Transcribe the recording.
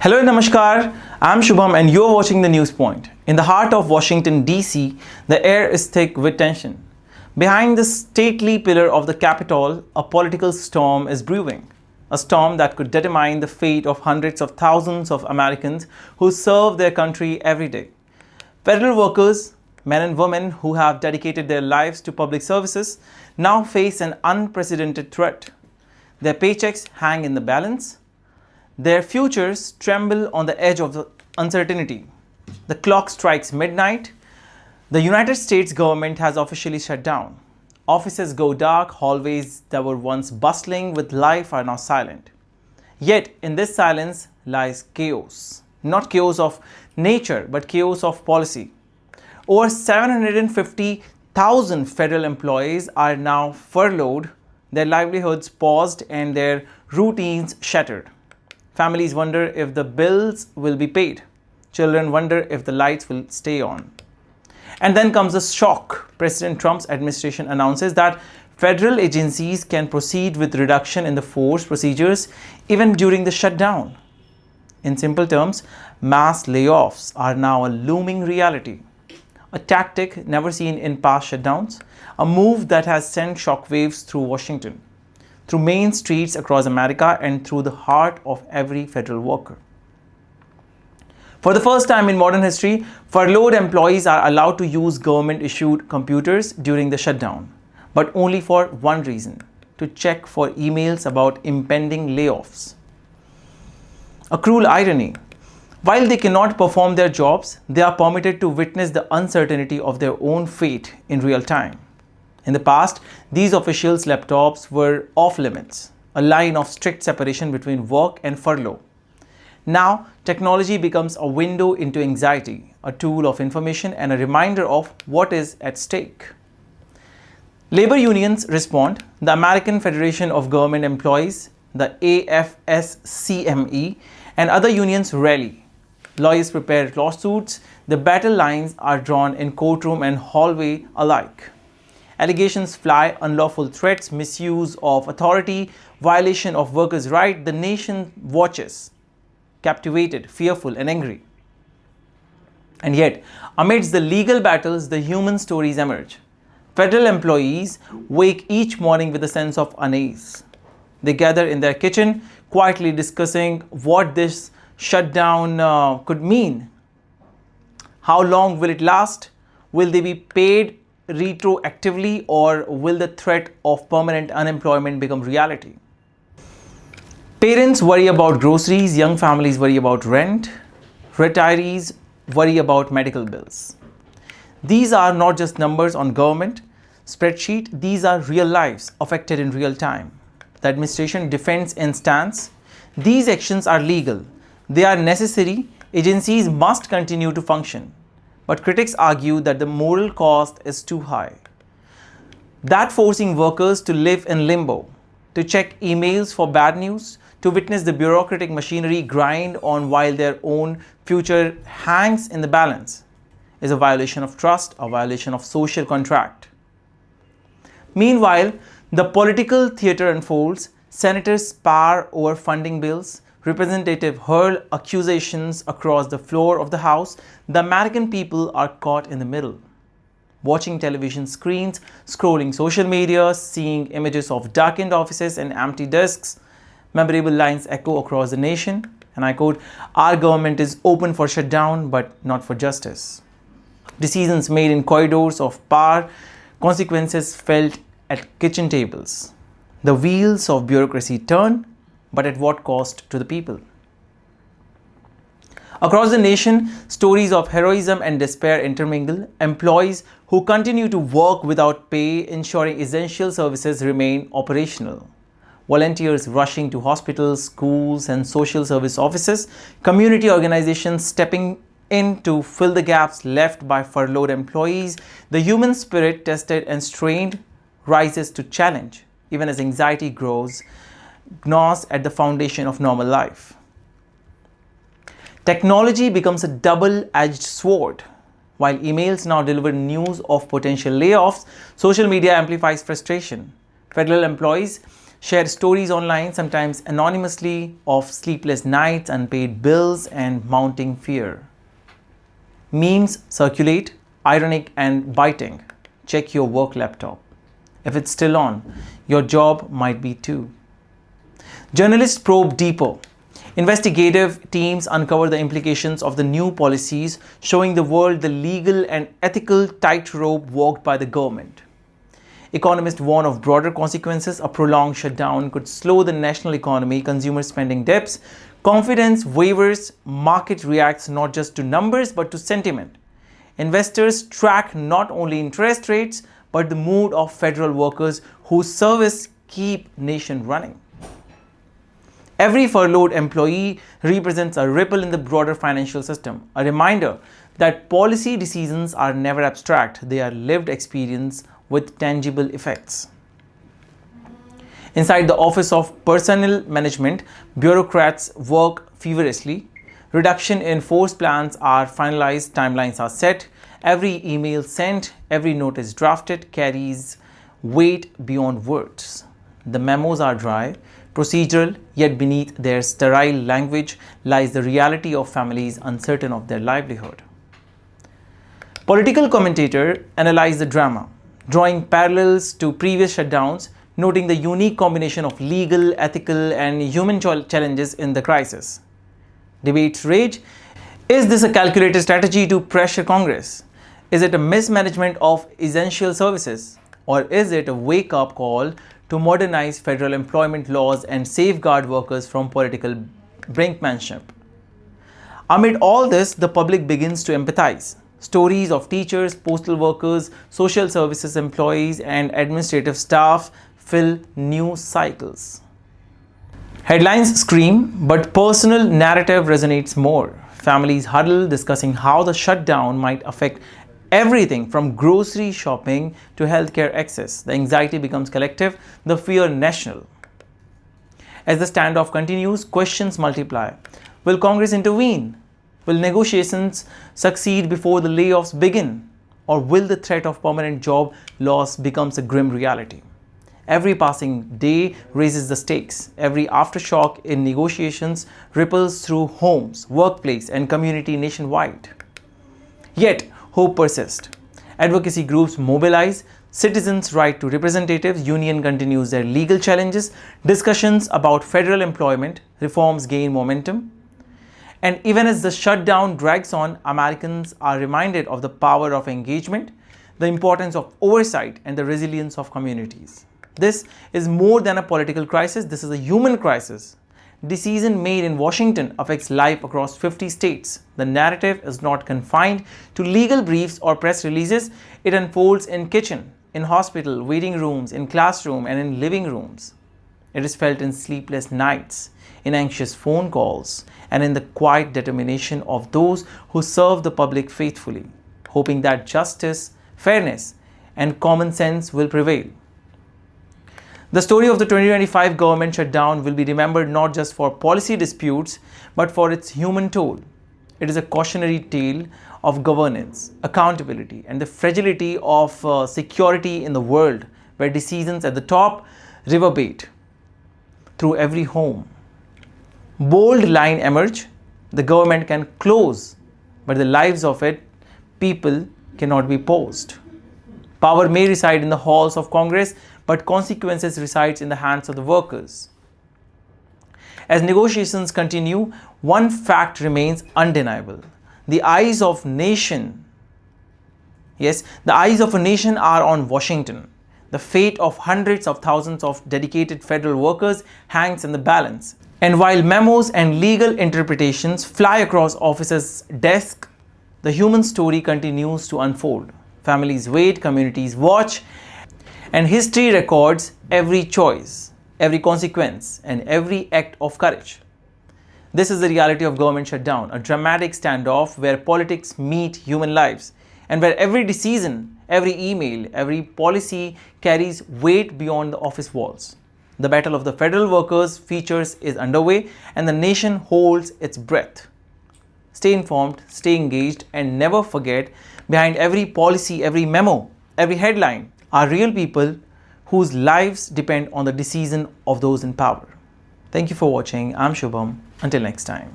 Hello and Namaskar, I'm Shubham and you're watching the News Point. In the heart of Washington D.C, the air is thick with tension. Behind the stately pillar of the Capitol, a political storm is brewing. A storm that could determine the fate of hundreds of thousands of Americans who serve their country every day. Federal workers, men and women who have dedicated their lives to public services, now face an unprecedented threat. Their paychecks hang in the balance. Their futures tremble on the edge of the uncertainty. The clock strikes midnight. The United States government has officially shut down. Offices go dark, hallways that were once bustling with life are now silent. Yet, in this silence lies chaos. Not chaos of nature, but chaos of policy. Over 750,000 federal employees are now furloughed, their livelihoods paused, and their routines shattered. Families wonder if the bills will be paid. Children wonder if the lights will stay on. And then comes the shock. President Trump's administration announces that federal agencies can proceed with reduction in the force procedures even during the shutdown. In simple terms, mass layoffs are now a looming reality. A tactic never seen in past shutdowns, a move that has sent shockwaves through Washington, through main streets across America, and through the heart of every federal worker. For the first time in modern history, furloughed employees are allowed to use government-issued computers during the shutdown, but only for one reason: to check for emails about impending layoffs. A cruel irony. While they cannot perform their jobs, they are permitted to witness the uncertainty of their own fate in real time. In the past, these officials' laptops were off limits, a line of strict separation between work and furlough. Now, technology becomes a window into anxiety, a tool of information, and a reminder of what is at stake. Labor unions respond. The American Federation of Government Employees, the AFSCME, and other unions rally. Lawyers prepare lawsuits. The battle lines are drawn in courtroom and hallway alike. Allegations fly: unlawful threats, misuse of authority, violation of workers' rights. The nation watches, captivated, fearful, and angry. And yet, amidst the legal battles, the human stories emerge. Federal employees wake each morning with a sense of unease. They gather in their kitchen, quietly discussing what this shutdown could mean. How long will it last? Will they be paid retroactively, or will the threat of permanent unemployment become reality? Parents worry about groceries, young families worry about rent, retirees worry about medical bills. These are not just numbers on government spreadsheet, these are real lives affected in real time. The administration defends and stands. These actions are legal. They are necessary. Agencies must continue to function. But critics argue that the moral cost is too high. That forcing workers to live in limbo, to check emails for bad news, to witness the bureaucratic machinery grind on while their own future hangs in the balance, is a violation of trust, a violation of social contract. Meanwhile, the political theater unfolds. Senators spar over funding bills. Representatives hurl accusations across the floor of the House. The American people are caught in the middle, watching television screens, scrolling social media, seeing images of darkened offices and empty desks. Memorable lines echo across the nation, and I quote, "Our government is open for shutdown, but not for justice." Decisions made in corridors of power, consequences felt at kitchen tables. The wheels of bureaucracy turn, but at what cost to the people? Across the nation, stories of heroism and despair intermingle. Employees who continue to work without pay, ensuring essential services remain operational. Volunteers rushing to hospitals, schools, and social service offices. Community organizations stepping in to fill the gaps left by furloughed employees. The human spirit, tested and strained, rises to challenge, even as anxiety gnaws at the foundation of normal life. Technology becomes a double-edged sword. While emails now deliver news of potential layoffs, social media amplifies frustration. Federal employees share stories online, sometimes anonymously, of sleepless nights, unpaid bills, and mounting fear. Memes circulate, ironic and biting. Check your work laptop. If it's still on, your job might be too. Journalists probe deeper. Investigative teams uncover the implications of the new policies, showing the world the legal and ethical tightrope walked by the government. Economists warn of broader consequences. A prolonged shutdown could slow the national economy, consumer spending dips, confidence wavers, market reacts not just to numbers but to sentiment. Investors track not only interest rates but the mood of federal workers whose service keep nation running. Every furloughed employee represents a ripple in the broader financial system, a reminder that policy decisions are never abstract, they are lived experience with tangible effects. Inside the Office of Personnel Management, bureaucrats work feverishly. Reduction in force plans are finalized, timelines are set. Every email sent, every notice drafted carries weight beyond words. The memos are dry, procedural, yet beneath their sterile language lies the reality of families uncertain of their livelihood. Political commentators analyze the drama, drawing parallels to previous shutdowns, noting the unique combination of legal, ethical, and human challenges in the crisis. Debates rage. Is this a calculated strategy to pressure Congress? Is it a mismanagement of essential services? Or is it a wake-up call to modernize federal employment laws and safeguard workers from political brinkmanship? Amid all this, the public begins to empathize. Stories of teachers, postal workers, social services employees, and administrative staff fill news cycles. Headlines scream, but personal narrative resonates more. Families huddle, discussing how the shutdown might affect everything from grocery shopping to healthcare access. The anxiety becomes collective, the fear national. As the standoff continues, questions multiply. Will Congress intervene? Will negotiations succeed before the layoffs begin? Or will the threat of permanent job loss becomes a grim reality? Every passing day raises the stakes. Every aftershock in negotiations ripples through homes, workplace, and community nationwide. Yet, hope persists. Advocacy groups mobilize, citizens write to representatives, union continues their legal challenges, discussions about federal employment reforms gain momentum. And even as the shutdown drags on, Americans are reminded of the power of engagement, the importance of oversight, and the resilience of communities. This is more than a political crisis, this is a human crisis. Decision made in Washington affects life across 50 states. The narrative is not confined to legal briefs or press releases. It unfolds in kitchen, in hospital, waiting rooms, in classroom, and in living rooms. It is felt in sleepless nights, in anxious phone calls, and in the quiet determination of those who serve the public faithfully, hoping that justice, fairness, and common sense will prevail. The story of the 2025 government shutdown will be remembered not just for policy disputes, but for its human toll. It is a cautionary tale of governance, accountability, and the fragility of security in the world where decisions at the top reverberate through every home. Bold line emerge: the government can close, but the lives of its people cannot be paused. Power may reside in the halls of Congress, but consequences resides in the hands of the workers. As negotiations continue, one fact remains undeniable. The eyes of a nation are on Washington. The fate of hundreds of thousands of dedicated federal workers hangs in the balance. And while memos and legal interpretations fly across officers' desks, the human story continues to unfold. Families wait, communities watch, and history records every choice, every consequence, and every act of courage. This is the reality of government shutdown, a dramatic standoff where politics meet human lives, and where every decision, every email, every policy carries weight beyond the office walls. The battle of the federal workers features is underway, and the nation holds its breath. Stay informed, stay engaged, and never forget, behind every policy, every memo, every headline are real people whose lives depend on the decision of those in power. Thank you for watching. I'm Shubham. Until next time.